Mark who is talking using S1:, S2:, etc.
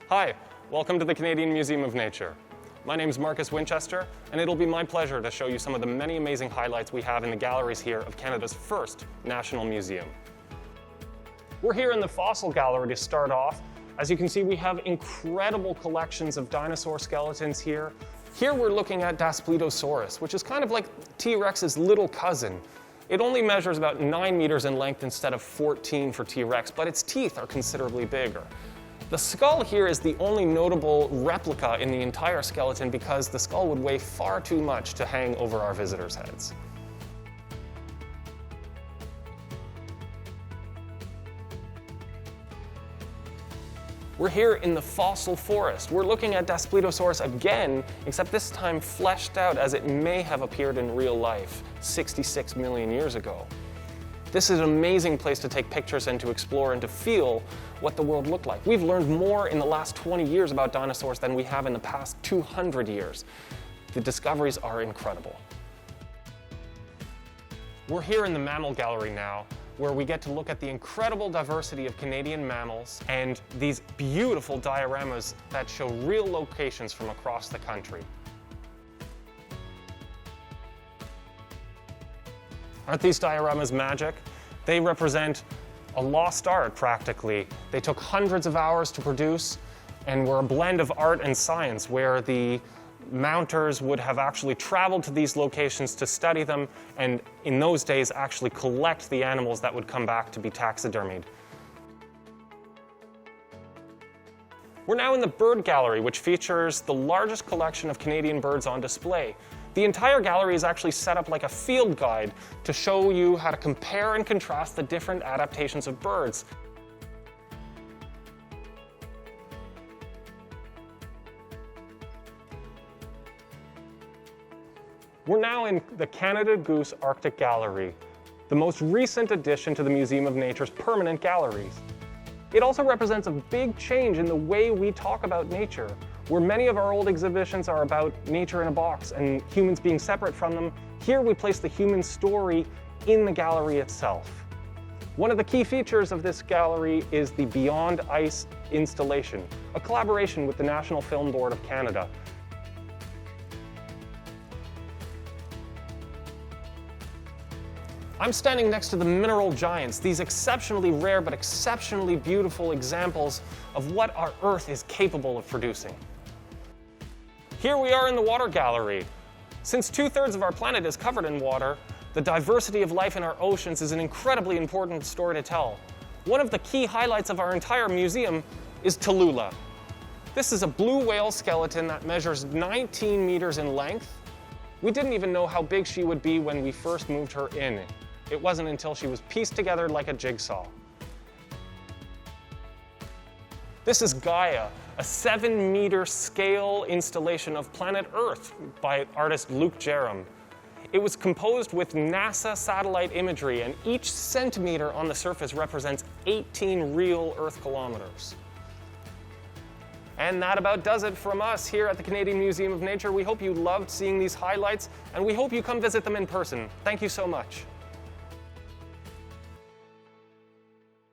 S1: Hi, welcome to the Canadian Museum of Nature. My name is Marcus Winchester, and it'll be my pleasure to show you some of the many amazing highlights we have in the galleries here of Canada's first national museum. We're here in the Fossil Gallery to start off. As you can see, we have incredible collections of dinosaur skeletons here. Here we're looking at Daspletosaurus, which is kind of like T-Rex's little cousin. It only measures about 9 meters in length instead of 14 for T-Rex, but its teeth are considerably bigger. The skull here is the only notable replica in the entire skeleton because the skull would weigh far too much to hang over our visitors' heads. We're here in the fossil forest. We're looking at Daspletosaurus again, except this time fleshed out as it may have appeared in real life 66 million years ago. This is an amazing place to take pictures and to explore and to feel what the world looked like. We've learned more in the last 20 years about dinosaurs than we have in the past 200 years. The discoveries are incredible. We're here in the Mammal Gallery now, where we get to look at the incredible diversity of Canadian mammals and these beautiful dioramas that show real locations from across the country. Aren't these dioramas magic? They represent a lost art, practically. They took hundreds of hours to produce and were a blend of art and science, where the mounters would have actually traveled to these locations to study them, and in those days actually collect the animals that would come back to be taxidermied. We're now in the Bird Gallery, which features the largest collection of Canadian birds on display. The entire gallery is actually set up like a field guide to show you how to compare and contrast the different adaptations of birds. We're now in the Canada Goose Arctic Gallery, the most recent addition to the Museum of Nature's permanent galleries. It also represents a big change in the way we talk about nature. Where many of our old exhibitions are about nature in a box and humans being separate from them, here we place the human story in the gallery itself. One of the key features of this gallery is the Beyond Ice installation, a collaboration with the National Film Board of Canada. I'm standing next to the mineral giants, these exceptionally rare but exceptionally beautiful examples of what our Earth is capable of producing. Here we are in the Water Gallery. Since 2/3 of our planet is covered in water, the diversity of life in our oceans is an incredibly important story to tell. One of the key highlights of our entire museum is Tallulah. This is a blue whale skeleton that measures 19 meters in length. We didn't even know how big she would be when we first moved her in. It wasn't until she was pieced together like a jigsaw. This is Gaia, a 7-meter scale installation of planet Earth by artist Luc Jerram. It was composed with NASA satellite imagery, and each centimeter on the surface represents 18 real Earth kilometers. And that about does it from us here at the Canadian Museum of Nature. We hope you loved seeing these highlights, and we hope you come visit them in person. Thank you so much.